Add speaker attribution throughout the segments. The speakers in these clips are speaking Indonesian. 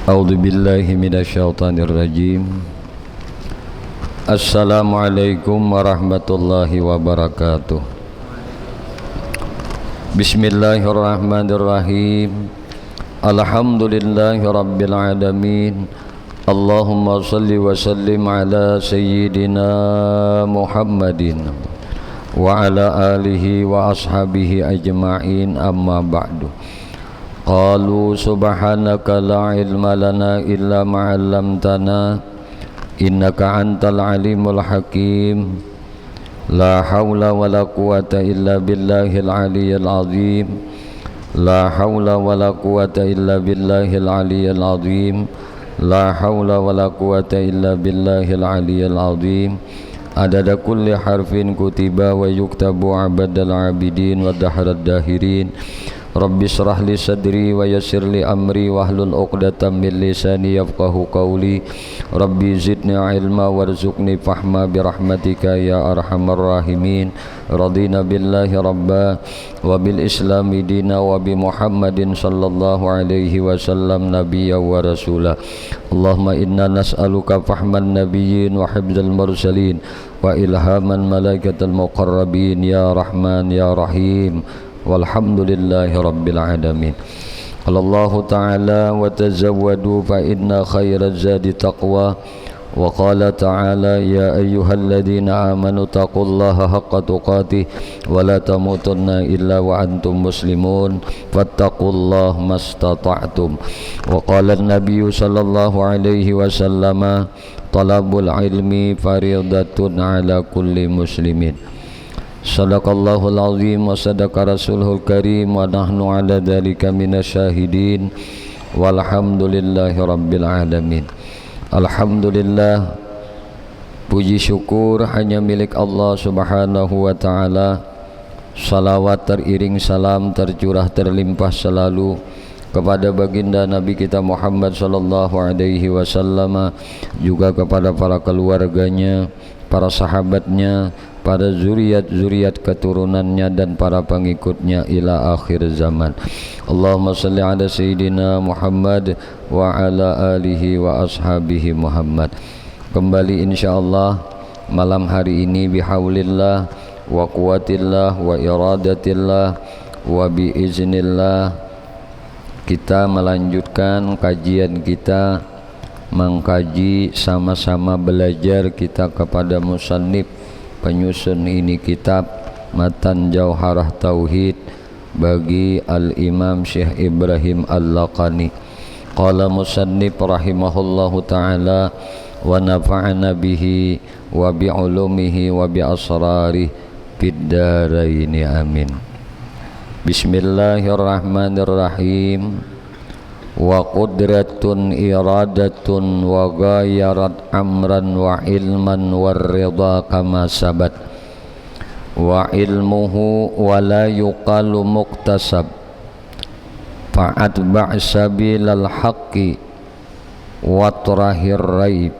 Speaker 1: A'udzu billahi minasyaitonir rajim. Assalamualaikum warahmatullahi wabarakatuh. Bismillahirrahmanirrahim. Alhamdulillahi rabbil alamin. Allahumma salli wa sallim ala sayyidina Muhammadin wa ala alihi wa ashabihi ajma'in, amma ba'du. Qalu subhanaka la ilma lana illa ma 'allamtana innaka antal alimul hakim. La haula wala quwata illa billahil aliyyil azim. La haula wala quwata illa billahil aliyyil azim. La haula wala quwata illa billahil aliyyil azim. Adada kulli harfin kutiba wa yuktabu abadal abidin wa dahrad dahirin. Rabbi shrah li sadri wa yassir li amri wahlul 'uqdatam min lisani yafqahu qawli. Rabbi zidni ilma warzuqni fahma birahmatika ya arhamar rahimin. Radina billahi rabba wa bil islami dina wa bi Muhammadin sallallahu alaihi wasallam nabiyya wa rasula. Allahumma inna nas'aluka fahman nabiyyin wa hifdzal mursalin wa ilhaman malaikatal muqarrabin ya rahman ya rahim. Walhamdulillahi rabbil alamin. Allahu ta'ala wa tazawwadu fa inna khairaz zadi taqwa. Wa qala ta'ala ya ayyuhalladzina amanu taqullaha haqqa tuqatih wa la tamutunna illa wa antum muslimun fattaqullaha mastata'tum. Wa qala an-nabiyyu sallallahu alaihi wasallam talabul ilmi fariidatun ala kulli muslimin. Sadaqallahul azim wa sadaqa rasuluhul karim wa nahnu ala dhalika minasyahidin walhamdulillahi rabbil alamin. Alhamdulillah, puji syukur hanya milik Allah subhanahu wa ta'ala. Salawat teriring salam tercurah terlimpah selalu kepada baginda Nabi kita Muhammad sallallahu alaihi wasallam, juga kepada para keluarganya, para sahabatnya, para zuriat-zuriat keturunannya dan para pengikutnya ila akhir zaman. Allahumma salli ala sayyidina Muhammad wa ala alihi wa ashabihi Muhammad. Kembali insyaallah malam hari ini bihaulillah wa quwwatillah wa iradatillah wa biiznillah kita melanjutkan kajian kita, mengkaji sama-sama belajar kita kepada musannif penyusun ini kitab Matan Jauharah Tauhid bagi Al-Imam Syekh Ibrahim Al-Laqani. Qala musannif rahimahullahu ta'ala wa nafa'ana bihi wa bi'ulumihi wa bi'asrarih fid daraini amin. Bismillahirrahmanirrahim. Wa qudratun iradatun wa ghayarat amran wa ilman warridha kama sabat wa ilmuhu wa la yuqalu muktasab fa'atba' sabilal haqqi wa turahir raib.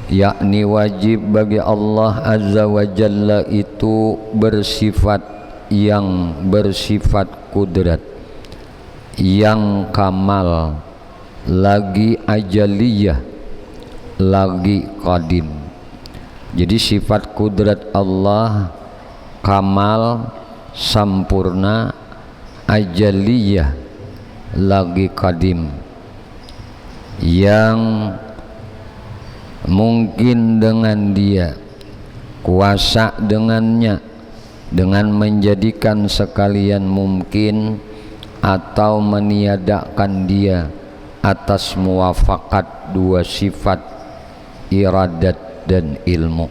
Speaker 1: Yakni wajib bagi Allah azza wa jalla itu bersifat kudrat yang kamal, lagi ajaliyah, lagi qadim. Jadi sifat kudrat Allah kamal, sampurna, ajaliyah, lagi qadim, yang mungkin dengan dia, kuasa dengannya, dengan menjadikan sekalian mungkin atau meniadakan dia atas muwafakat dua sifat iradat dan ilmu.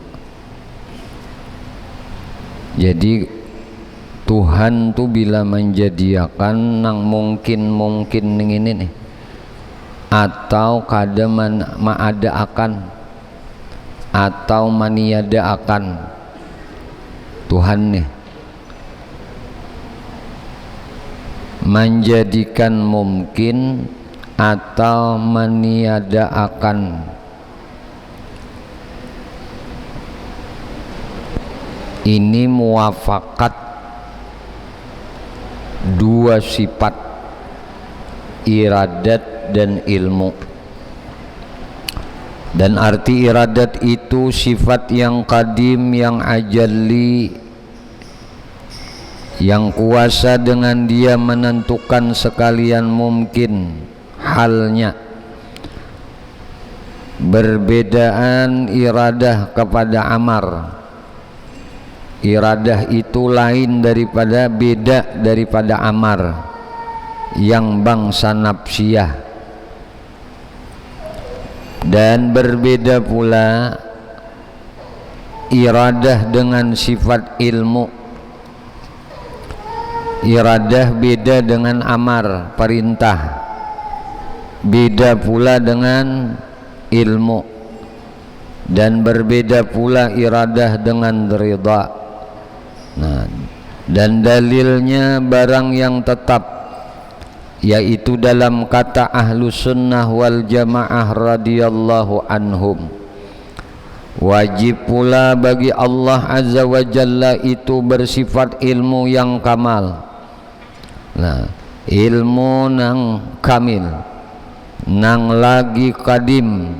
Speaker 1: Jadi Tuhan tuh bila menjadikan nang mungkin ini nih, atau kada ada akan atau maniada akan Tuhan nih menjadikan mungkin atau meniada akan. Ini muwafakat dua sifat iradat dan ilmu. Dan arti iradat itu sifat yang qadim, yang ajalli, yang kuasa dengan dia menentukan sekalian mungkin halnya. Berbedaan iradah kepada amar. Iradah itu lain daripada, beda daripada amar yang bangsa nafsiyah. Dan berbeda pula iradah dengan sifat ilmu. Iradah beda dengan amar, perintah. Beda pula dengan ilmu. Dan berbeda pula iradah dengan ridha. Nah, dan dalilnya barang yang tetap, yaitu dalam kata ahlu sunnah wal jamaah radhiyallahu anhum. Wajib pula bagi Allah azza wa jalla itu bersifat ilmu yang kamal. Nah, ilmu nang kamil, nang lagi kadim,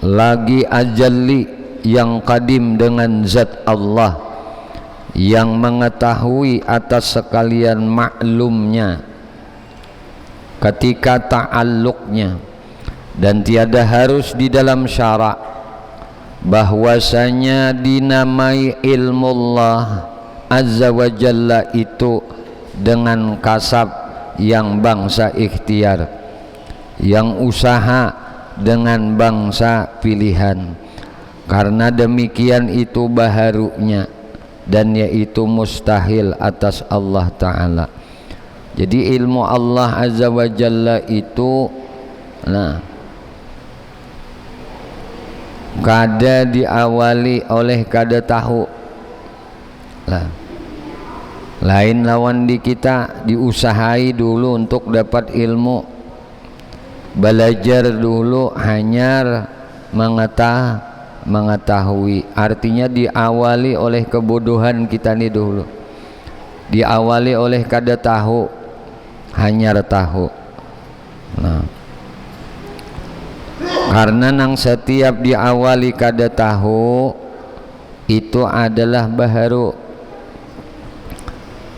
Speaker 1: lagi ajalli, yang kadim dengan zat Allah, yang mengetahui atas sekalian maklumnya ketika ta'alluqnya, dan tiada harus di dalam syarak bahwasanya dinamai ilmu Allah azza wa jalla itu dengan kasab yang bangsa ikhtiar, yang usaha dengan bangsa pilihan. Karena demikian itu baharunya, dan yaitu mustahil atas Allah Ta'ala. Jadi ilmu Allah azza wa jalla itu, nah, kada diawali oleh kada tahu. Lah, lain lawan di kita diusahai dulu untuk dapat ilmu, belajar dulu hanya mengetahui. Artinya diawali oleh kebodohan kita nih dulu, diawali oleh kada tahu, hanya tahu. Nah, karena nang setiap diawali kada tahu itu adalah baharu,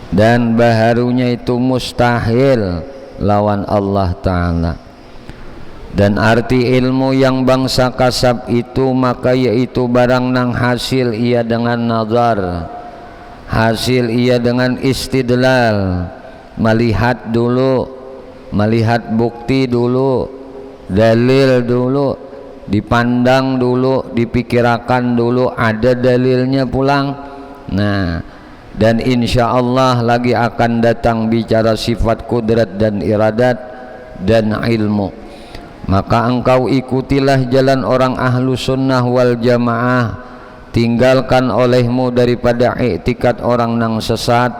Speaker 1: dan baharunya itu mustahil lawan Allah Ta'ala. Dan arti ilmu yang bangsa kasab itu maka yaitu barang nang hasil ia dengan nazar, hasil ia dengan istidlal, melihat dulu, melihat bukti dulu, dalil dulu, dipandang dulu, dipikirkan dulu, ada dalilnya pulang. Nah, dan insya Allah lagi akan datang bicara sifat kudrat dan iradat dan ilmu. Maka engkau ikutilah jalan orang ahlu sunnah wal jamaah, tinggalkan olehmu daripada i'tikad orang nang sesat,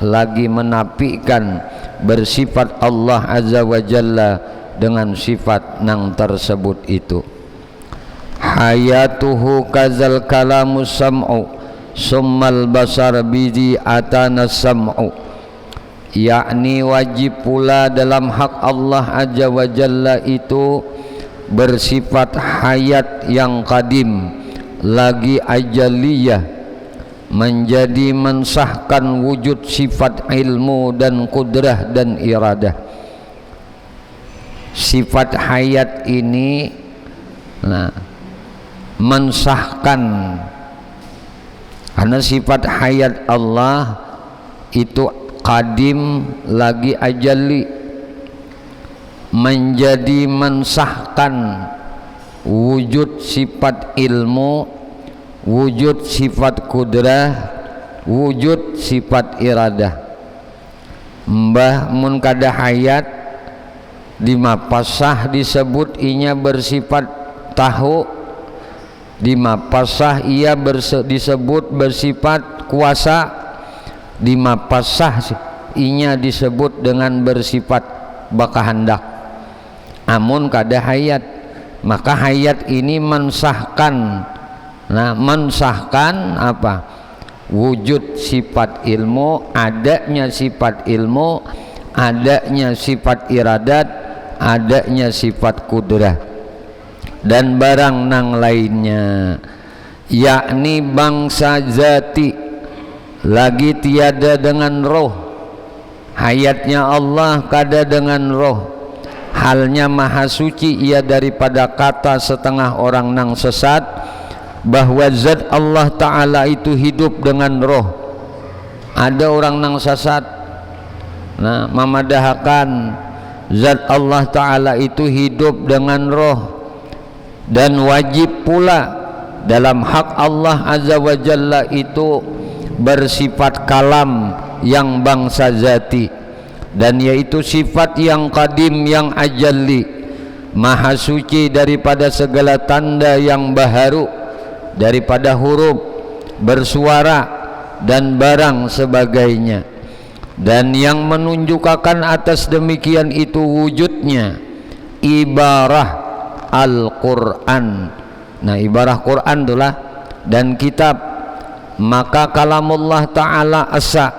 Speaker 1: lagi menafikan bersifat Allah azza wa jalla dengan sifat nang tersebut itu. Hayatuhu kazal kalamu sam'u summal basar bizi atana sam'u, yakni wajib pula dalam hak Allah azza wa jalla itu bersifat hayat yang qadim, lagi ajaliyah, menjadi mensahkan wujud sifat ilmu dan kudrah dan iradah. Sifat hayat ini, nah, mensahkan, karena sifat hayat Allah itu qadim lagi ajalli, menjadi mensahkan wujud sifat ilmu, wujud sifat kudrah, wujud sifat iradah. Mbah mun kada hayat di mapasah disebut inya bersifat tahu, di mapasah ia disebut bersifat kuasa, di mapasah inya disebut dengan bersifat bakahandak. Amun kada hayat, maka hayat ini mensahkan, nah, mensahkan apa? Wujud sifat ilmu, adanya sifat ilmu, adanya sifat iradat, adanya sifat kudrah dan barang nang lainnya, yakni bangsa zati lagi tiada dengan roh. Hayatnya Allah kada dengan roh, halnya maha suci ia daripada kata setengah orang nang sesat bahwa zat Allah Ta'ala itu hidup dengan roh. Ada orang nang sesat memadahakan zat Allah Ta'ala itu hidup dengan roh, dan wajib pula dalam hak Allah Azza wa Jalla itu bersifat kalam yang bangsa zati, dan yaitu sifat yang qadim yang ajalli, maha suci daripada segala tanda yang baharu, daripada huruf, bersuara dan barang sebagainya. Dan yang menunjukkan atas demikian itu wujudnya ibarah Al-Quran. Nah, ibarah Quran itulah dan kitab. Maka kalamullah Ta'ala asa,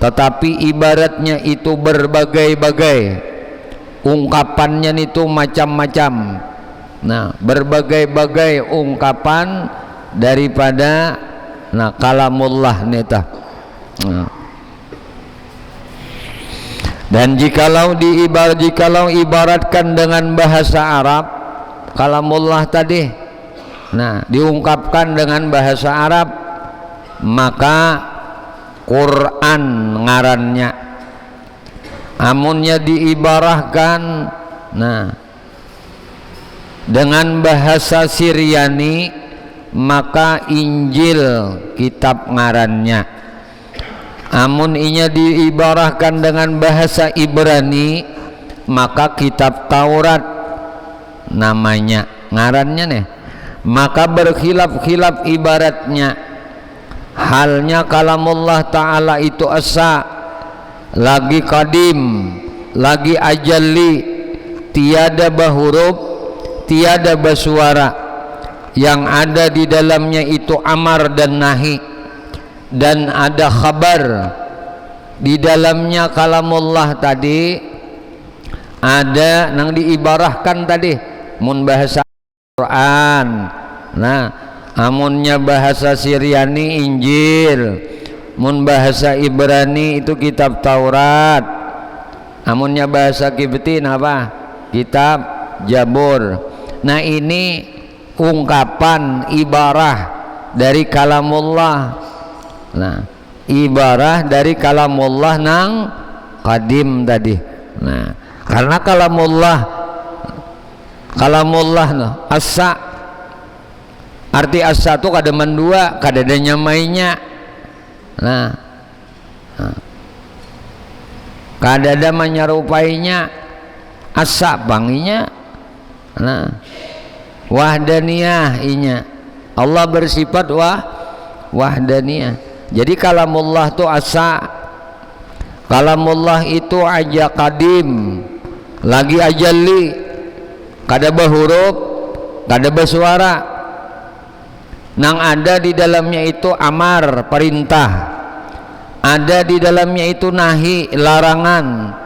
Speaker 1: tetapi ibaratnya itu berbagai-bagai, ungkapannya itu macam-macam. Nah, berbagai-bagai ungkapan daripada kalamullah neta. Dan jikalau ibaratkan dengan bahasa Arab, kalamullah tadi diungkapkan dengan bahasa Arab, maka Quran ngarannya. Amunnya diibarahkan dengan bahasa Syriani, maka Injil kitab ngarannya. Amun inya diibarahkan dengan bahasa Ibrani, maka kitab Taurat namanya ngarannya nih. Maka berkhilaf-khilaf ibaratnya. Halnya kalamullah Ta'ala itu asa, lagi qadim, lagi ajalli, tiada bahuruf, tiada basuara, yang ada di dalamnya itu amar dan nahi, dan ada khabar di dalamnya. Kalamullah tadi ada nang diibarahkan tadi mun bahasa Quran, amunnya bahasa Syriani Injil, mun bahasa Ibrani itu kitab Taurat, amunnya bahasa Kibti apa? Kitab Jabur. Nah, ini ungkapan ibarah dari kalamullah. Nah, ibarah dari kalamullah nang qadim tadi. Nah, karena kalamullah asa, arti asa itu kada mendua, kada ada nyamainya. Kada ada menyerupainya, asa panginya. Wahdaniyah inya. Allah bersifat wahdaniyah. Jadi kalamullah itu asa, kalamullah itu aja qadim, lagi ajalli, kada bahuruf, kada bersuara. Nang ada di dalamnya itu amar, perintah, ada di dalamnya itu nahi, larangan,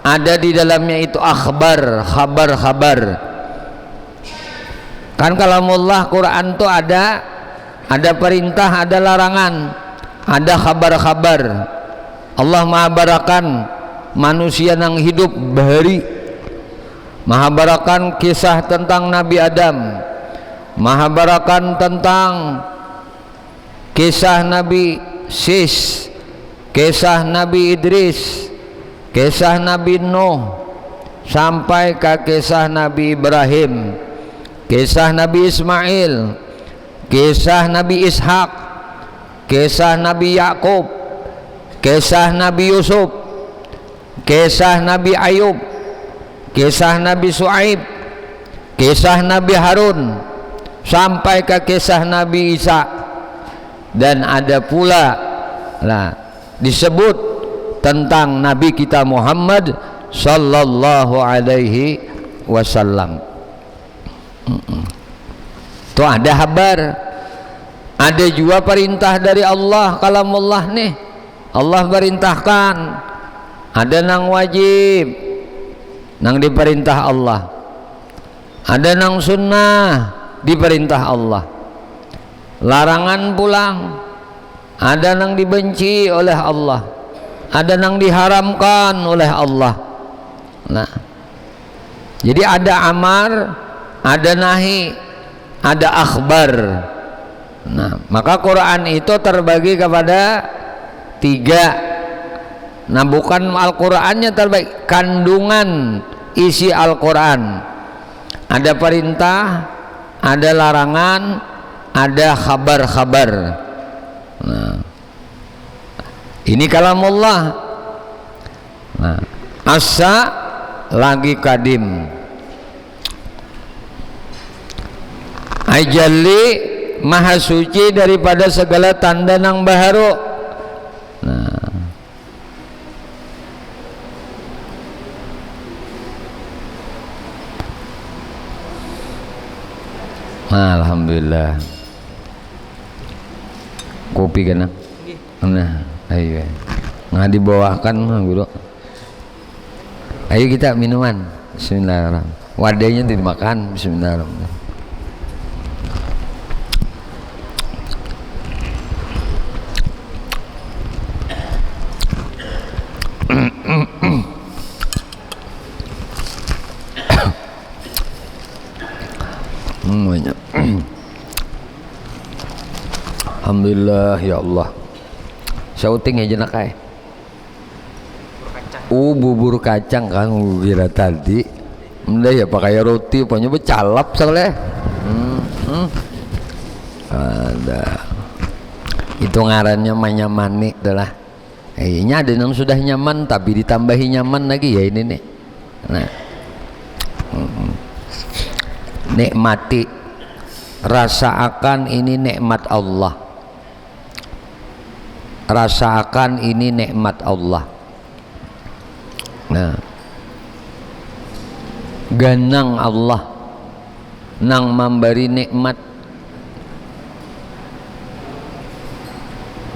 Speaker 1: ada di dalamnya itu akhbar, khabar-khabar. Kan kalamullah Quran tuh ada perintah, ada larangan, ada khabar-khabar. Allah mahabarakan manusia nang hidup bahari, mahabarakan kisah tentang Nabi Adam, mahabarakan tentang kisah Nabi Sis, kisah Nabi Idris, kisah Nabi Nuh, sampai ke kisah Nabi Ibrahim, kisah Nabi Ismail, kisah Nabi Ishak, kisah Nabi Yakub, kisah Nabi Yusuf, kisah Nabi Ayub, kisah Nabi Su'aib, kisah Nabi Harun, sampai ke kisah Nabi Isa. Dan ada pula disebut tentang Nabi kita Muhammad sallallahu alaihi wasallam. Itu ada kabar, ada juga perintah dari Allah. Kalamullah nih Allah perintahkan, ada nang wajib, nang diperintah Allah, ada nang sunnah diperintah Allah, larangan pulang, ada nang dibenci oleh Allah, ada nang diharamkan oleh Allah. Nah, jadi ada amar, ada nahi, ada akhbar. Nah, maka Quran itu terbagi kepada 3. Nah, bukan Al-Qurannya terbagi, kandungan isi Al-Quran. Ada perintah, ada larangan, ada khabar-khabar. Nah, ini kalamullah. Nah, asa lagi kadim, ajalli maha suci daripada segala tanda nang baharu. Nah, alhamdulillah. Kopi kan? Nah, ayo. Nggak dibawakan mah guru. Ayo kita minuman. Bismillahirrahmanirrahim. Wadahnya dimakan. Bismillahirrahmanirrahim. Alhamdulillah ya Allah. Shouting aja nak ay. Bubur kacang kan kira tadi. Udah ya pakai roti punya becalap soalnya. Ada. Itu ngarannya manyamani adalah. Ini ada yang sudah nyaman tapi ditambahi nyaman lagi ya ini nih. Nah. Nikmati, rasakan ini nikmat Allah. Rasakan ini nikmat Allah. Nah, ganang Allah nang memberi nikmat,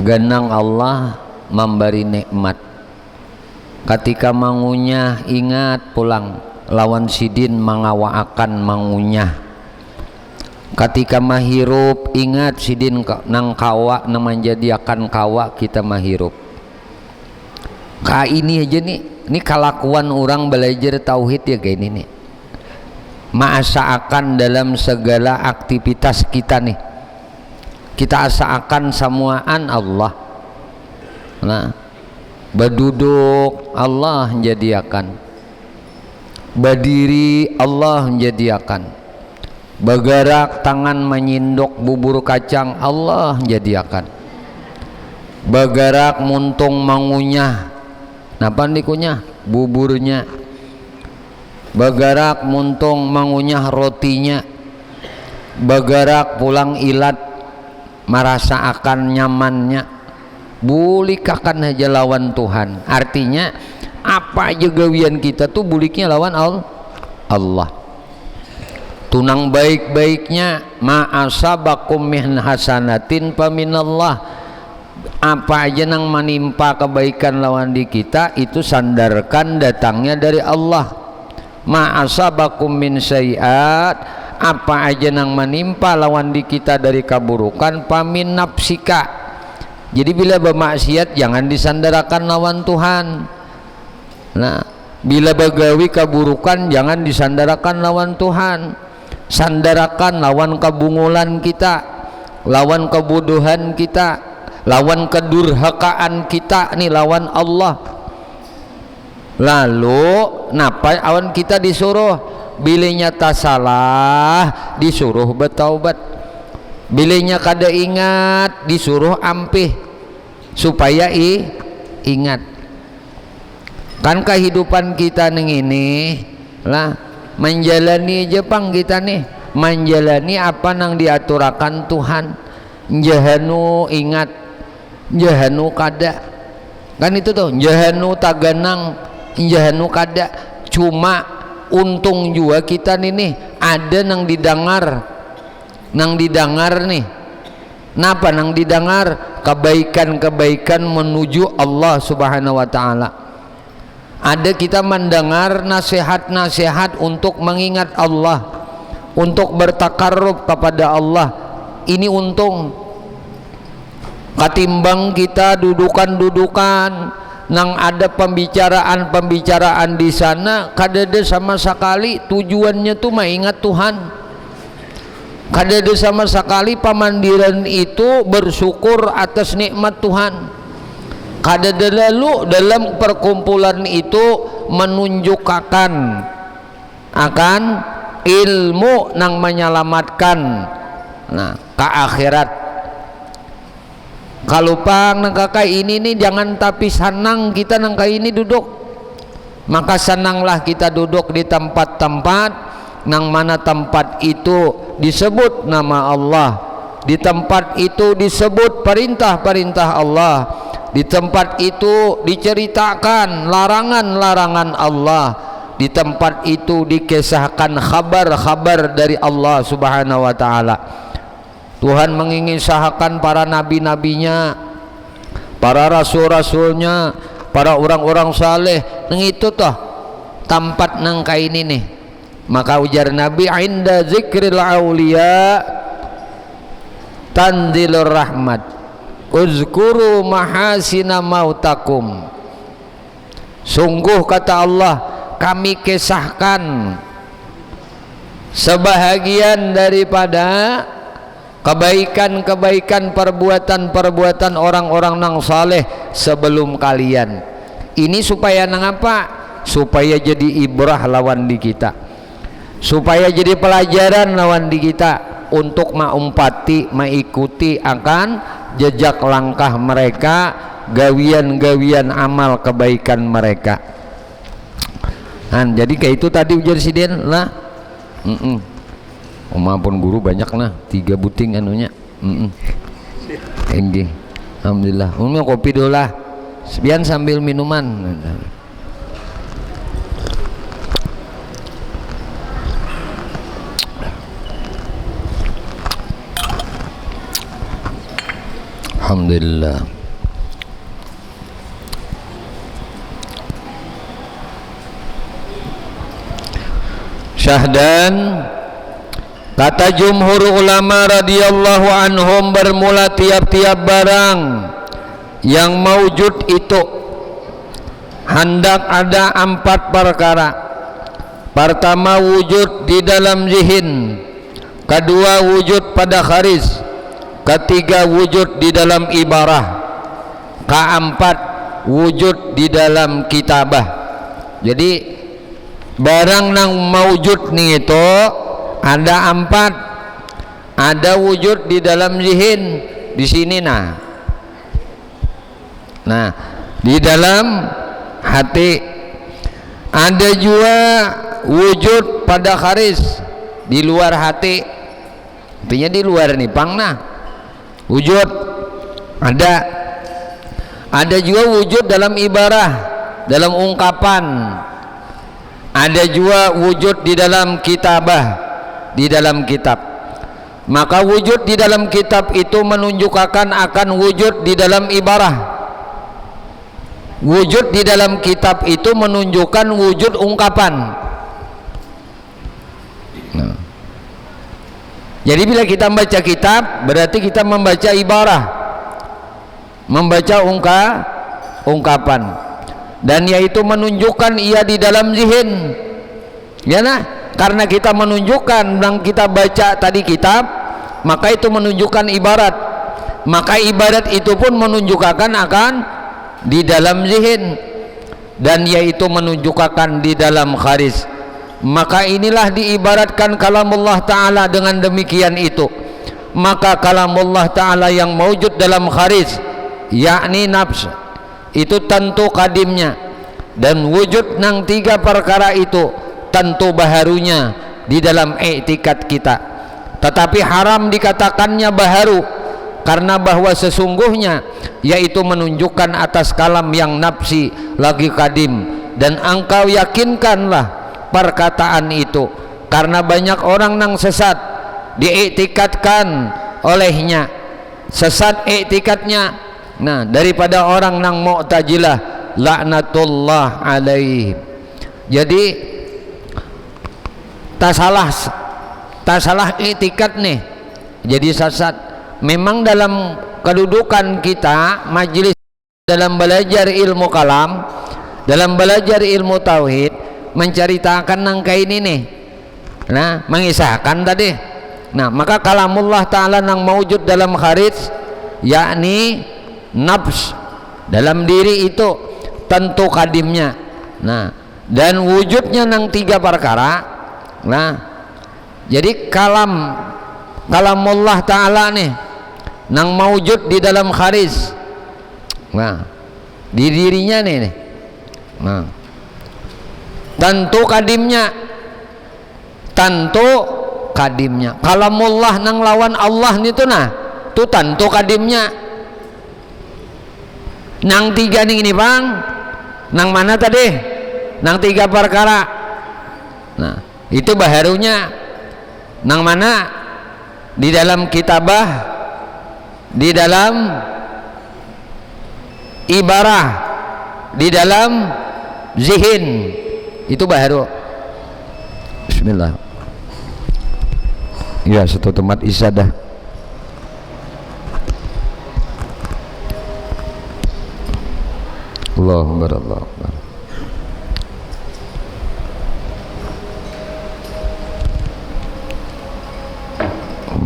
Speaker 1: ganang Allah memberi nikmat. Ketika mangunyah ingat pulang, lawan sidin mangawaakan mangunyah. Ketika mahirup ingat sidin nang kawa nang menjadikan kawa kita mahirup. Ka ini aja nih, ini kelakuan orang belajar tauhid ya kayak ini nih. Maasakan dalam segala aktivitas kita nih. Kita asakan semuaan Allah. Nah, berduduk Allah menjadikan, berdiri Allah menjadikan, bergerak tangan menyindok bubur kacang Allah jadiakan, bergerak muntung mengunyah, napa dikunyah buburnya, bergerak muntung mengunyah rotinya, bergerak pulang ilat merasa akan nyamannya, bulikakan aja lawan Tuhan. Artinya apa aja gawian kita tuh buliknya lawan Allah. Tunang baik-baiknya ma'asabakum min hasanatin paminallah. Apa aja nang menimpa kebaikan lawan di kita itu sandarkan datangnya dari Allah. Ma'asabakum min sayiat, apa aja nang menimpa lawan di kita dari keburukan pamin nafsika. Jadi bila bermaksiat jangan disandarakan lawan Tuhan. Nah, bila begawi keburukan jangan disandarakan lawan Tuhan. Sandarakan lawan kebungulan kita, lawan kebodohan kita, lawan kedurhakaan kita nih lawan Allah. Lalu napa awan kita disuruh bilanya tak salah disuruh bertaubat, bilanya kada ingat disuruh ampih supaya ingat. Kan kehidupan kita neng ini lah menjalani Jepang kita nih, menjalani apa nang diaturakan Tuhan. Jahanu ingat, jahanu kada, kan itu tuh jahanu taganang, jahanu kada. Cuma untung juga kita nih ada nang didengar nih. Napa nang didengar? Kebaikan-kebaikan menuju Allah Subhanahu wa taala. ada kita mendengar nasihat-nasihat untuk mengingat Allah, untuk bertakarrub kepada Allah. Ini untung katimbang kita dudukan nang ada pembicaraan di sana kadada sama sekali tujuannya tuh mengingat Tuhan, kadada sama sekali pamandiran itu bersyukur atas nikmat Tuhan, kadada lalu dalam perkumpulan itu menunjukkan akan ilmu nang menyelamatkan ke akhirat. Kalau pang nangka ini nih jangan tapi senang kita nangka ini duduk, maka senanglah kita duduk di tempat-tempat nang mana tempat itu disebut nama Allah, di tempat itu disebut perintah-perintah Allah, di tempat itu diceritakan larangan-larangan Allah, di tempat itu dikisahkan kabar-kabar dari Allah Subhanahu wa taala. Tuhan mengisahkan para nabi-nabinya, para rasul-rasulnya, para orang-orang saleh. Nang itu toh tempat nang kayak ini nih. Maka ujar Nabi, inda zikril auliya tanzilur rahmat, uzkuru mahasina mautakum. Sungguh kata Allah, kami kisahkan sebahagian daripada kebaikan-kebaikan, perbuatan-perbuatan orang-orang nang saleh sebelum kalian. Ini supaya nang apa? Supaya jadi ibrah lawan di kita, supaya jadi pelajaran lawan di kita untuk maumpati, mengikuti akan jejak langkah mereka, gawian-gawian amal kebaikan mereka. Jadi kayak itu tadi ujar Siden lah. Maupun guru banyak nah 3 buting anunya. Enggih. Alhamdulillah. Kopi dulu lah. Sebian sambil minuman. Alhamdulillah. Syahdan, kata jumhur ulama radhiyallahu anhum, bermula tiap-tiap barang yang maujud itu hendak ada 4 perkara. Pertama, wujud di dalam zihin. Kedua, wujud pada kharis. Ketiga, wujud di dalam ibarah. Keempat, wujud di dalam kitabah. Jadi barang nang maujud nih itu ada 4. Ada wujud di dalam zihin di sini nah di dalam hati. Ada juga wujud pada kharis di luar hati, artinya di luar nih pang wujud ada juga wujud dalam ibarah, dalam ungkapan. Ada juga wujud di dalam kitabah, di dalam kitab. Maka wujud di dalam kitab itu menunjukkan akan wujud di dalam ibarah. Wujud di dalam kitab itu menunjukkan wujud ungkapan. Jadi bila kita membaca kitab, berarti kita membaca ibarah, membaca ungkapan. Dan yaitu menunjukkan ia di dalam zihin, ya karena kita menunjukkan dan kita baca tadi kitab, maka itu menunjukkan ibarat, maka ibarat itu pun menunjukkan akan di dalam zihin, dan yaitu menunjukkan di dalam kharis. Maka inilah diibaratkan kalamullah ta'ala dengan demikian itu. Maka kalamullah ta'ala yang mewujud dalam kharis, yakni nafs, itu tentu kadimnya, dan wujud nang 3 perkara itu tentu baharunya di dalam i'tikad kita. Tetapi haram dikatakannya baharu karena bahwa sesungguhnya yaitu menunjukkan atas kalam yang nafsi lagi kadim, dan engkau yakinkanlah perkataan itu, karena banyak orang nang sesat diiktikadkan olehnya, sesat iktikadnya. Daripada orang nang Mu'tazilah laknatullah alaihim. Jadi tak salah itikad nih, jadi sesat. Memang dalam kedudukan kita majelis dalam belajar ilmu kalam, dalam belajar ilmu tauhid, menceritakan nangka ini nih, nah mengisahkan tadi. Nah maka kalamullah ta'ala nang mawujud dalam kharij, yakni nafs, dalam diri itu tentu kadimnya. Nah dan wujudnya nang tiga perkara. Nah jadi kalamullah ta'ala nih nang mawujud di dalam kharij, nah di dirinya nih. Nah tentu kadimnya kalamullah nang lawan Allah itu, nah itu tentu kadimnya. Nang tiga nih ini bang, nang mana tadi? Nang tiga perkara. Nah itu baharunya nang mana? Di dalam kitabah, di dalam ibarah, di dalam zihin, itu baru. Bismillah. Ya satu tempat isadah. Allahumma Allah.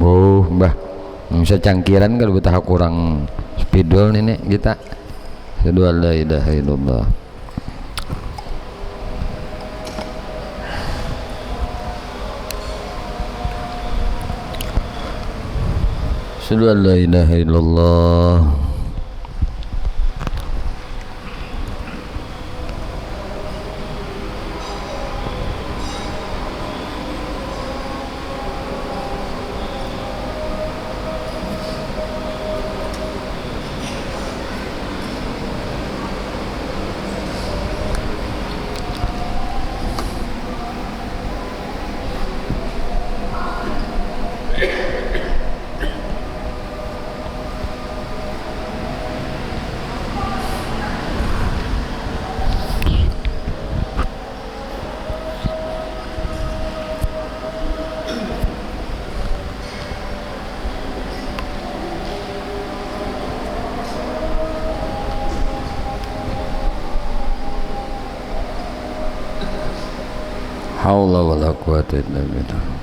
Speaker 1: Oh mbah, bisa cangkiran kalau betah kurang spidol nih kita. Kedua la ilaha illallah. Asyhadu an la ilaha illallah. Haula wala quwata illa billah.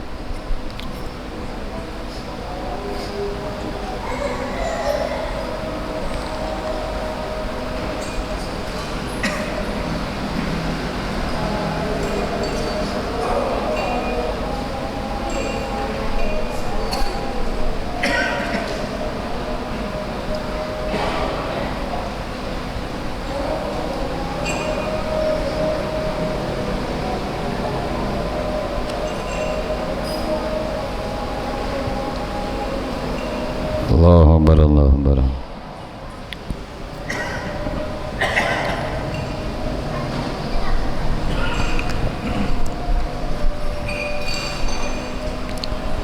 Speaker 1: Allahu Akbar, Allahu Akbar.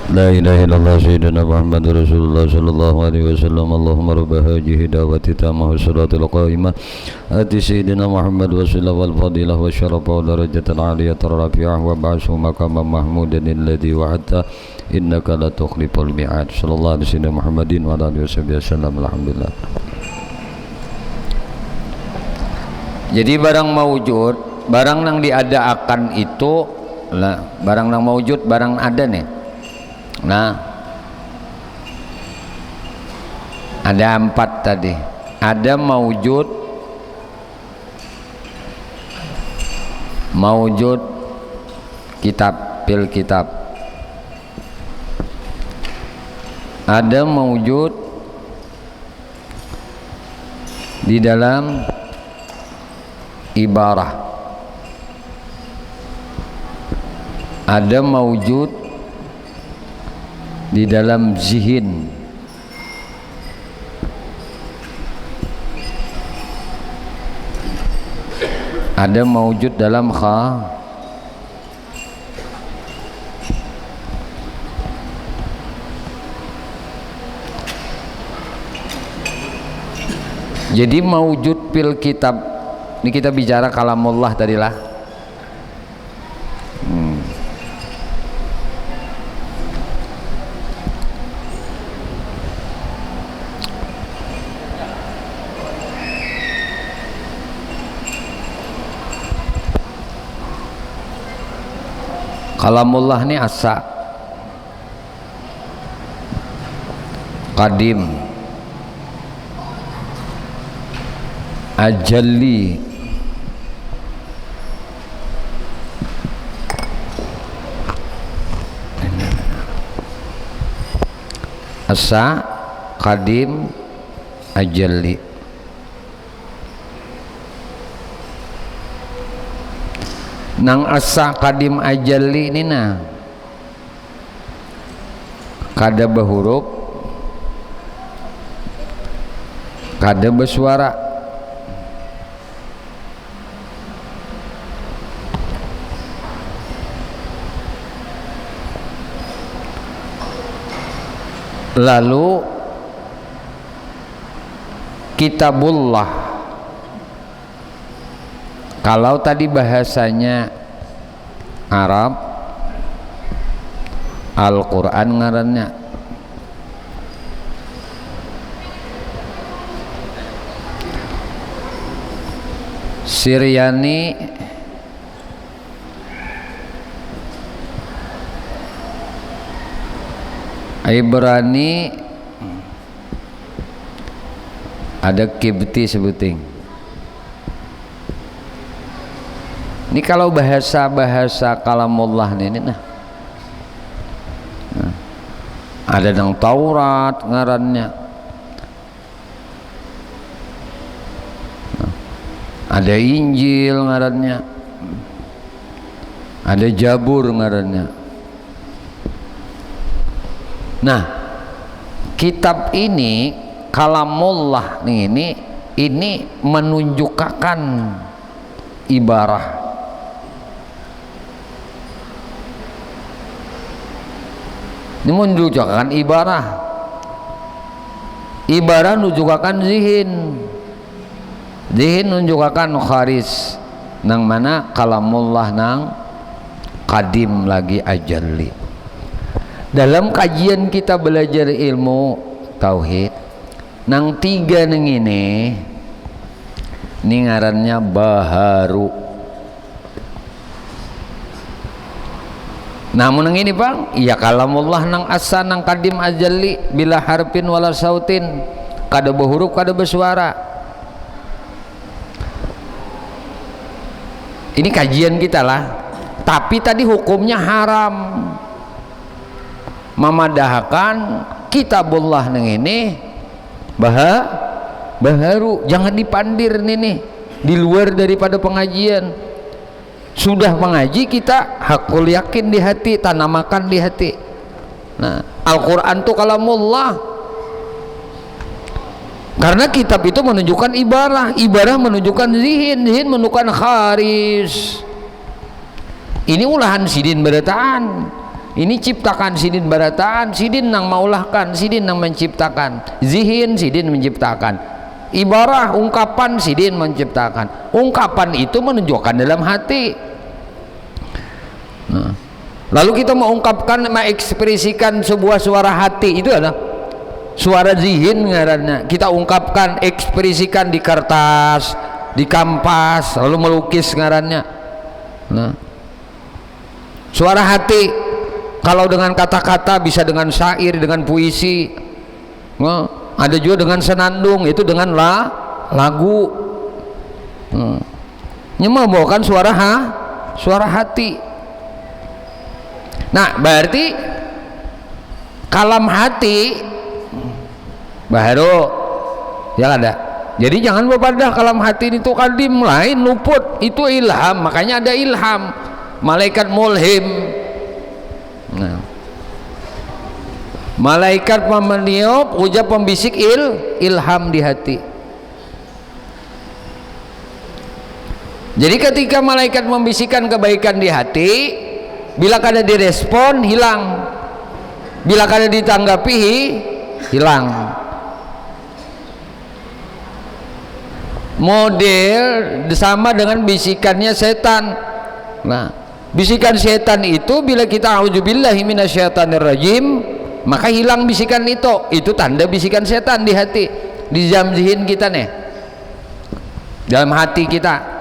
Speaker 1: La ilaha illallah sayyidina Muhammad Rasulullah sallallahu alaihi wasallam. Allahumma rabb hadhihi da'wati tammah salatul qa'imah ati sayyidina Muhammad wasillah wal fadilah wa syaraf wa darajatul aliyah rafi'ah wa ba'su maqamam mahmudan alladhi wa'adta innaka la tukhliful mi'ad. Sallallahu alaihi wasallam Muhammadin wa alihi wasallam. Alhamdulillah. Jadi barang mawujud, barang yang diadaakan itu lah, barang yang mawujud, barang ada nih. Nah ada 4 tadi. Ada mawujud kitab, pil kitab. Ada mawujud di dalam ibarah. Ada mawujud di dalam zihin. Ada mawujud dalam jadi mawujud fil kitab Ini kita bicara kalamullah tadilah. Kalamullah ini asa, qadim, ajalli, asa, qadim, ajalli. Nang asa qadim ajalli ini nah kada bahuruf, kada bersuara. Lalu kitabullah, kalau tadi bahasanya Arab, Al-Quran ngarannya. Syriani Ibrani ada Kibti sebuting. Ini kalau bahasa kalamullah ini nah. Ada yang Taurat ngarannya. Ada Injil ngarannya. Ada Jabur ngarannya. Nah, kitab ini kalamullah ini menunjukkan ibarah. Ini menunjukkan ibarah. Ibarah menunjukkan zihin. Zihin menunjukkan kharis. Nang mana kalamullah nang qadim lagi ajalli. Dalam kajian kita belajar ilmu tauhid, nang tiga nang ini ngarannya baharu. Namun yang ini bang, iya kalamullah nang asa nang qadim ajalli bila harfin wala sautin, kada berhuruf kada bersuara. Ini kajian kita lah. Tapi tadi hukumnya haram. Memadahkan kitabullah nang ini baharu, jangan dipandir nih di luar daripada pengajian. Sudah mengaji kita hakul yakin di hati, tanamakan di hati. Nah, Al-Quran itu kalamullah. Karena kitab itu menunjukkan ibarah, ibarah menunjukkan zihin, zihin menunjukkan kharis. Ini ulahan sidin barataan. Ini ciptakan sidin barataan, sidin nang maulahkan, sidin nang menciptakan. Zihin sidin menciptakan. Ibarah ungkapan sidin menciptakan. Ungkapan itu menunjukkan dalam hati. Nah, lalu kita mengungkapkan, mengekspresikan sebuah suara hati, itu adalah suara zihin ngarannya. Kita ungkapkan, ekspresikan di kertas, di kampas, lalu melukis ngarannya. Nah, suara hati kalau dengan kata-kata bisa dengan syair, dengan puisi. Nah, ada juga dengan senandung, itu dengan lagu. Membawakan suara hati. Nah, berarti kalam hati baru ya ada. Jadi jangan berpadah kalam hati itu kadim, lain luput, itu ilham. Makanya ada ilham, malaikat mulhim. Nah, malaikat meniup ujar pembisik ilham di hati. Jadi ketika malaikat membisikkan kebaikan di hati, bila kada direspon hilang, bila kada ditanggapi hilang. model sama dengan bisikannya setan. Nah, bisikan setan itu bila kita auzubillahi minasyaitonirrajim, maka hilang bisikan itu. Itu tanda bisikan setan di hati, di jam zihin kita nih, dalam hati kita.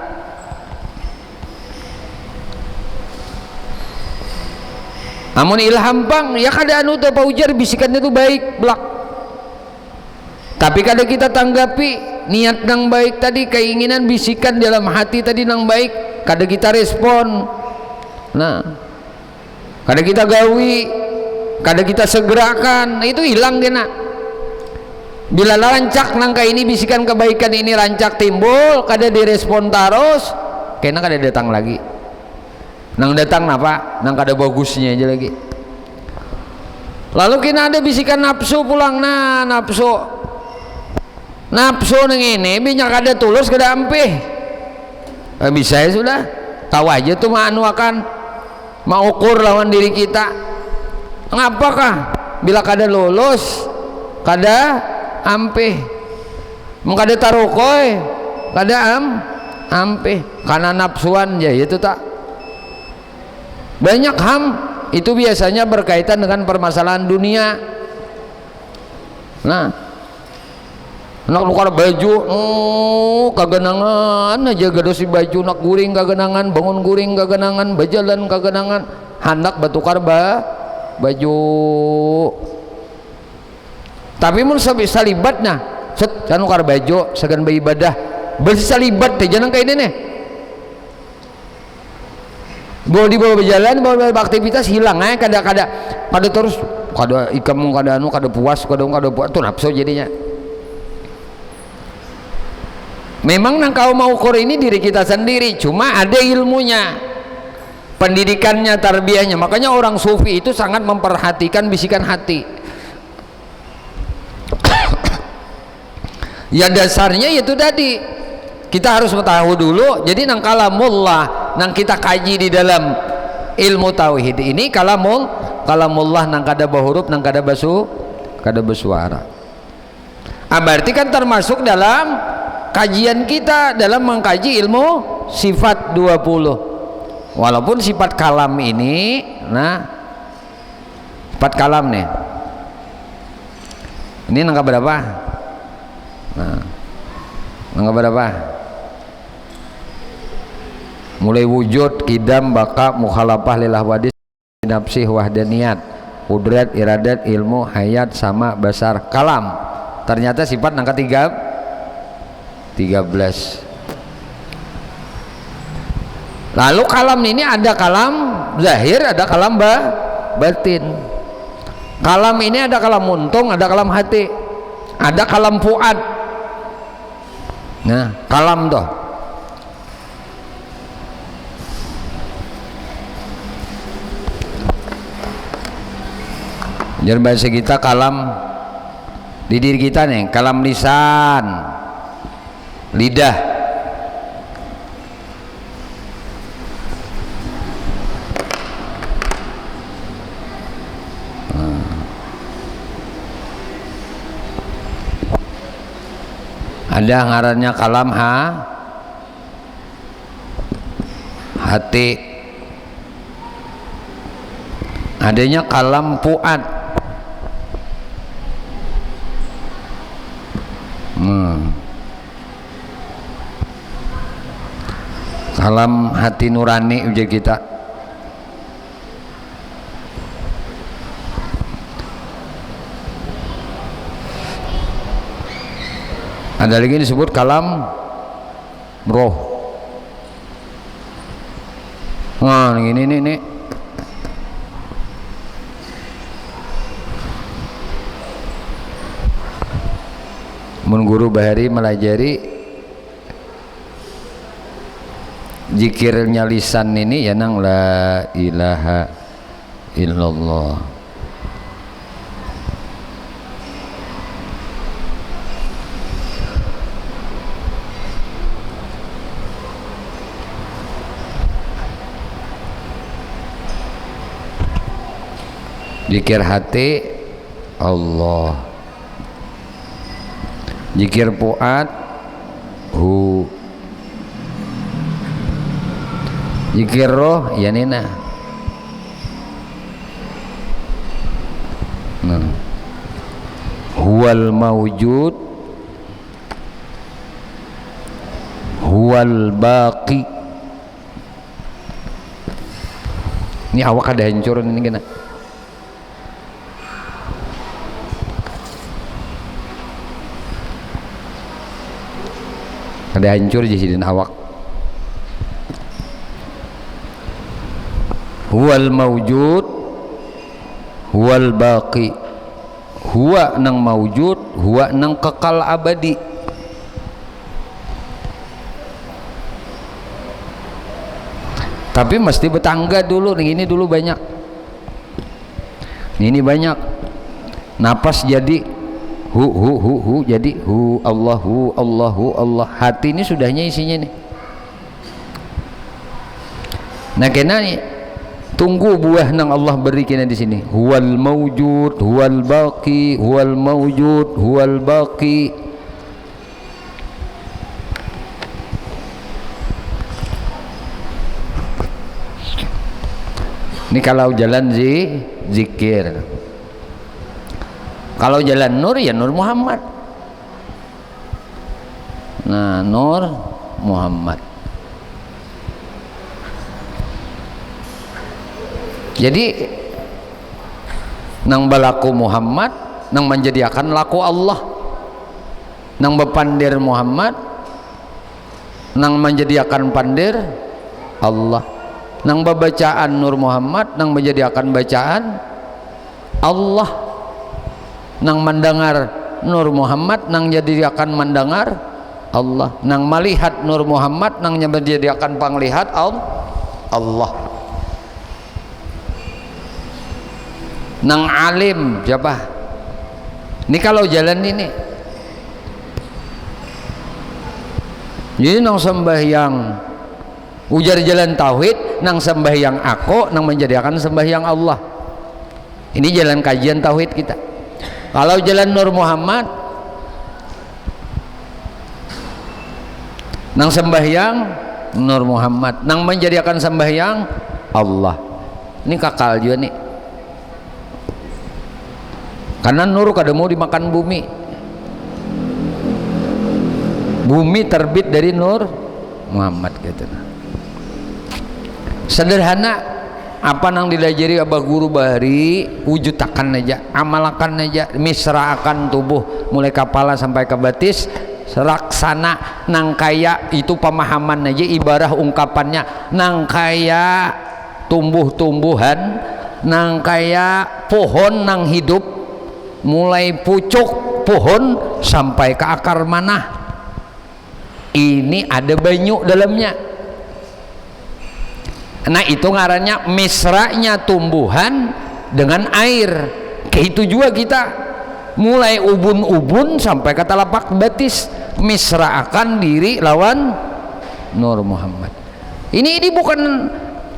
Speaker 1: Amun ilham bang ya kada anu teh paujar bisikannya itu baik belak, tapi kada kita tanggapi niat nang baik tadi, keinginan bisikan dalam hati tadi nang baik kada kita respon. Nah, kada kita gawi, kada kita segerakan, itu hilang dia nak. Bila rancak nangka ini bisikan kebaikan ini rancak timbul, kada direspon terus, kena kada datang lagi. Nang datang apa? Nang kada bagusnya aja lagi. Lalu kena ada bisikan nafsu pulang. Nah, nafsu nang ini minyak kada tulus kada ampih. Bisa ya sudah. Tahu aja tuh anu akan mengukur lawan diri kita. Ngapakah bila kada lulus, kada ampih, mengkada tarukoy, kada ampih karena nafsuan ya itu tak. Banyak ham itu biasanya berkaitan dengan permasalahan dunia. Nah, nak nukar baju, kagenangan aja gadosi baju, nak guring kagenangan, bangun guring kagenangan, bajalan kagenangan, hendak batukar baju. Tapi mun salibat nah, set kan nukar baju, segan beribadah, bersalibat teh jangan kayak ini nih. Bawa dibawa berjalan, bawa beraktivitas hilang kada terus kada ikam kada anu kada puas tuh nafsu jadinya. Memang nang kau mau ukur ini diri kita sendiri, cuma ada ilmunya, pendidikannya, tarbiyahnya. Makanya orang sufi itu sangat memperhatikan bisikan hati. Ya dasarnya itu tadi kita harus tahu dulu. Jadi nang kalamullah nang kita kaji di dalam ilmu tauhid ini, kalamullah nang kada bahuruf, nang kada basuara. Berarti kan termasuk dalam kajian kita dalam mengkaji ilmu sifat 20. Walaupun sifat kalam ini, nah sifat kalam nih, ini nangka berapa? Nah, nangka berapa? Mulai wujud, kidam, baka, mukhalafah, lilah wadis, nafsih, wahdaniyat, kudrat, iradat, ilmu, hayat, sama, basar, kalam. Ternyata sifat nangka 13. Lalu kalam ini ada kalam zahir, ada kalam batin. Kalam ini ada kalam muntung, ada kalam hati, ada kalam fuad. Nah, kalam toh. Jadi bahasa kita kalam di diri kita nih, kalam lisan, lidah. Ada ngarannya kalam hati, adanya kalam fuad. Kalam hati nurani ujar kita. Ada lagi disebut kalam roh. Nah, ini mun guru bahari melajari zikirnya lisan ini ya nang la ilaha illallah. Zikir hati Allah, zikir fuad hu. Zikir roh ya nina. Huwal mawjud huwal baqi. Ini awak ada hancur ini kena. Ada hancur jadi awak. Huwal mawjud huwal baqi. Huwa nang mawjud, huwa nang kekal abadi. Tapi mesti bertangga dulu. Ini dulu banyak. Ini banyak. Napas jadi hu jadi hu Allahu Allah. Hati ini sudahnya isinya nih. Nah kena nih tunggu buah nang Allah beri kena di sini. Huwal mawjud huwal baqi huwal mawjud huwal baqi. Ini kalau jalan zikir. Kalau jalan nur ya Nur Muhammad. Nah, Nur Muhammad. Jadi nang balaku Muhammad, nang menjadikan laku Allah. Nang bepandir Muhammad, nang menjadikan pandir Allah. Nang bacaan Nur Muhammad, nang menjadikan bacaan Allah. Nang mendengar Nur Muhammad, nang menjadikan mendengar Allah. Nang melihat Nur Muhammad, nang menjadikan penglihat Allah. Nang alim siapa? Ini kalau jalan ini. Jadi nang sembahyang ujar jalan tauhid, nang sembahyang aku, nang menjadikan sembahyang Allah. Ini jalan kajian tauhid kita. Kalau jalan Nur Muhammad, nang sembahyang Nur Muhammad, nang menjadikan sembahyang Allah. Ini kakal juga nih. Karena nur kada mau dimakan bumi. Bumi terbit dari Nur Muhammad gitu. Sederhana apa nang dilajari abah guru bahari, wujudkan aja, amalkan aja, misraakan tubuh mulai kepala sampai ke batis, seraksana nang kaya itu pemahaman aja, ibarat ungkapannya nang kaya tumbuh-tumbuhan, nang kaya pohon nang hidup mulai pucuk pohon sampai ke akar manah, ini ada banyu dalamnya. Nah itu ngarannya misranya tumbuhan dengan air. Kayak itu juga kita mulai ubun-ubun sampai ke telapak batis, misraakan diri lawan Nur Muhammad. Ini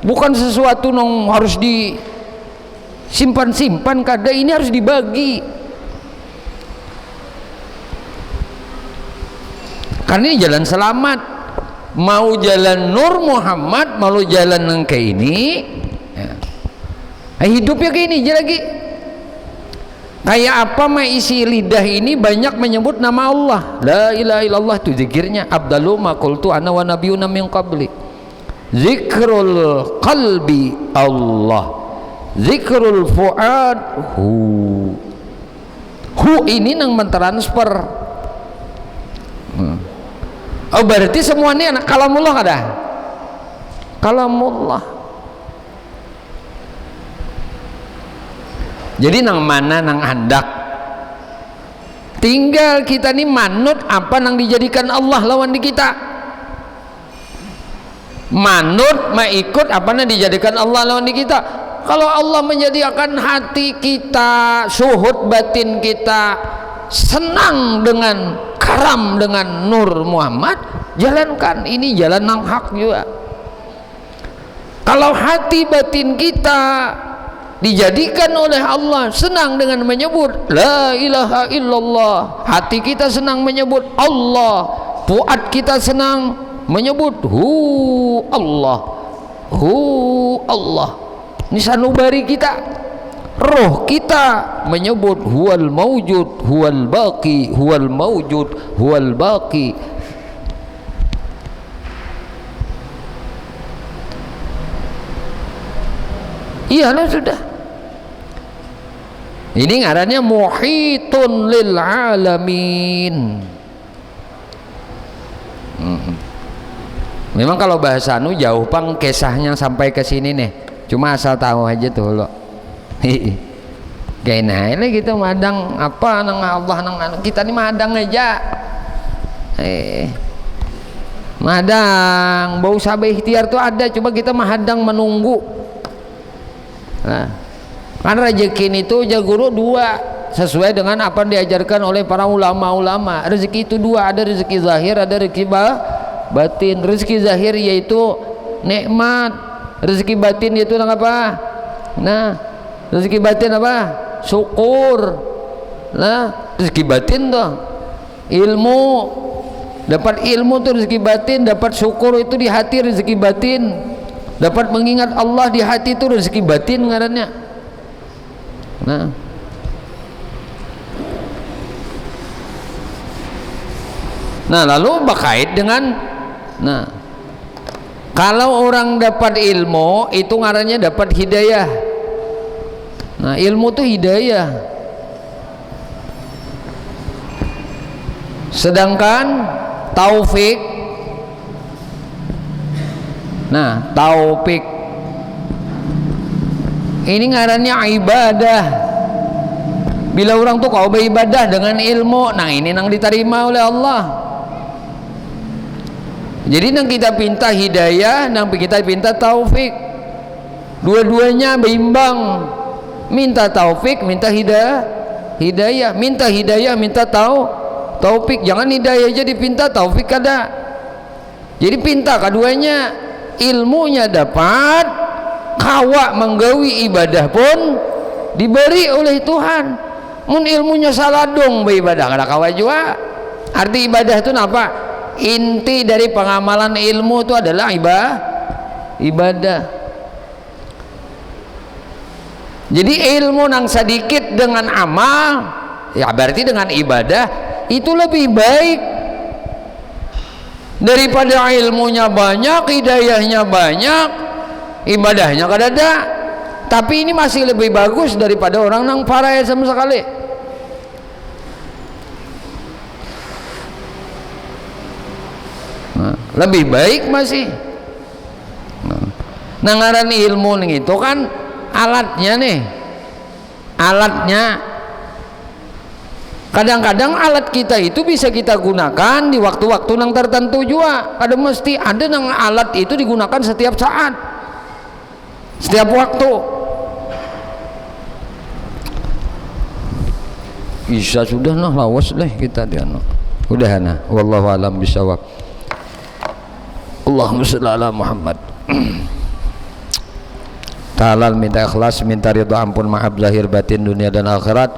Speaker 1: bukan sesuatu yang harus disimpan-simpan, kada, ini harus dibagi. Karena ini jalan selamat. Mau jalan Nur Muhammad, mau jalan yang kayak ini ya. Hidupnya kayak ini aja lagi. Kayak apa isi lidah ini banyak menyebut nama Allah. La ilaha illallah itu zikirnya. Abdalu ma qultu ana wa nabiyuna min qabli. Zikrul qalbi Allah, zikrul fuad hu ini nang mentransfer. Oh berarti semuanya anak kalamullah kada? Kalamullah. Jadi nang mana nang hendak. Tinggal kita nih manut apa nang dijadikan Allah lawan di kita. Manut ikut apa nang dijadikan Allah lawan di kita. Kalau Allah menjadikan hati kita, suhud batin kita senang dengan karam dengan Nur Muhammad, jalankan, ini jalan yang hak juga. Kalau hati batin kita dijadikan oleh Allah senang dengan menyebut la ilaha illallah, hati kita senang menyebut Allah, fuad kita senang menyebut hu Allah, ini sanubari kita. Roh kita menyebut huwal mawjud, huwal baqi, huwal mawjud, huwal baqi. Iyalah sudah. Ini ngarannya muhitun lil alamin. Memang kalau bahasa jauh pang kisahnya sampai ke sini nih. Cuma asal tahu aja tuh lo. Kayak nah kita madang apa nang Allah nang kita nih madang aja. Madang bau sabai ikhtiar tuh ada, coba kita mahadang menunggu. Nah, kan rezeki itu guru dua sesuai dengan apa yang diajarkan oleh para ulama-ulama. Rezeki itu dua, ada rezeki zahir, ada rezeki batin. Rezeki zahir yaitu nikmat, rezeki batin yaitu apa? Nah, rezeki batin apa? Syukur. Nah, rezeki batin tuh ilmu. Dapat ilmu tuh rezeki batin, dapat syukur itu di hati rezeki batin. Dapat mengingat Allah di hati itu rezeki batin ngarannya. Nah lalu berkait dengan kalau orang dapat ilmu itu ngarannya dapat hidayah. Nah ilmu itu hidayah. Sedangkan taufik, taufik ini ngarannya ibadah. Bila orang tuh kau beribadah dengan ilmu, ini nang diterima oleh Allah. Jadi nang kita pinta hidayah, nang kita pinta taufik, dua-duanya berimbang. Minta taufik, minta hidayah, minta hidayah, minta taufik. Jangan hidayah aja dipinta, taufik ada. Jadi pinta keduanya, ilmunya dapat, kawa menggawi ibadah pun diberi oleh Tuhan. Mun ilmunya salah dong beribadah kada kawa juga. Arti ibadah itu apa? Inti dari pengamalan ilmu itu adalah ibadah. Jadi ilmu nang sedikit dengan amal, ya berarti dengan ibadah itu lebih baik daripada ilmunya banyak, hidayahnya banyak, ibadahnya kada ada. Tapi ini masih lebih bagus daripada orang nang parah sama sekali. Lebih baik masih. Ngaran ilmu nih itu kan alatnya nih. Alatnya. Kadang-kadang alat kita itu bisa kita gunakan di waktu-waktu yang tertentu juga. Ada mesti ada nang alat itu digunakan setiap saat, setiap waktu. Bisa sudah lawas deh kita dia udah wallahu alam bisawab. Allahumma shalli ala Muhammad. Ta'ala minta ikhlas, minta ridha, ampun, maaf zahir batin dunia dan akhirat.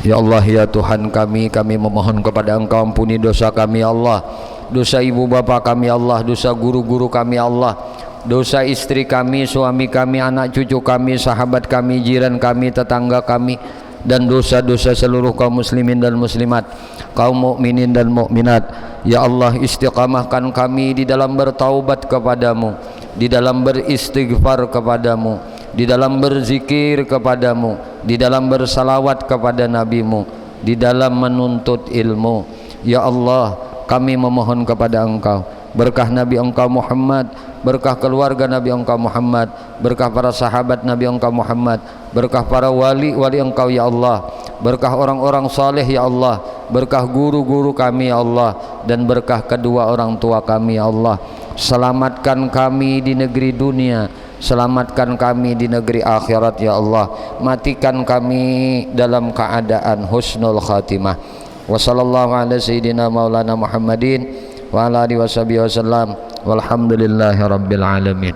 Speaker 1: Ya Allah, ya Tuhan kami memohon kepada Engkau ampuni dosa kami ya Allah, dosa ibu bapa kami ya Allah, dosa guru-guru kami ya Allah, dosa istri kami, suami kami, anak cucu kami, sahabat kami, jiran kami, tetangga kami, dan dosa-dosa seluruh kaum muslimin dan muslimat, kaum mukminin dan mukminat. Ya Allah, istiqamahkan kami di dalam bertaubat kepadamu, di dalam beristighfar kepadamu, di dalam berzikir kepadamu, di dalam bersalawat kepada nabimu, di dalam menuntut ilmu. Ya Allah, kami memohon kepada Engkau berkah Nabi Engkau Muhammad, berkah keluarga Nabi Engkau Muhammad, berkah para sahabat Nabi Engkau Muhammad, berkah para wali-wali Engkau ya Allah, berkah orang-orang saleh ya Allah, berkah guru-guru kami ya Allah, dan berkah kedua orang tua kami ya Allah. Selamatkan kami di negeri dunia, selamatkan kami di negeri akhirat ya Allah. Matikan kami dalam keadaan husnul khatimah. Wa sallallahu ala sayyidina maulana Muhammadin wa ala alihi washabihi wasallam walhamdulillahi rabbil alamin.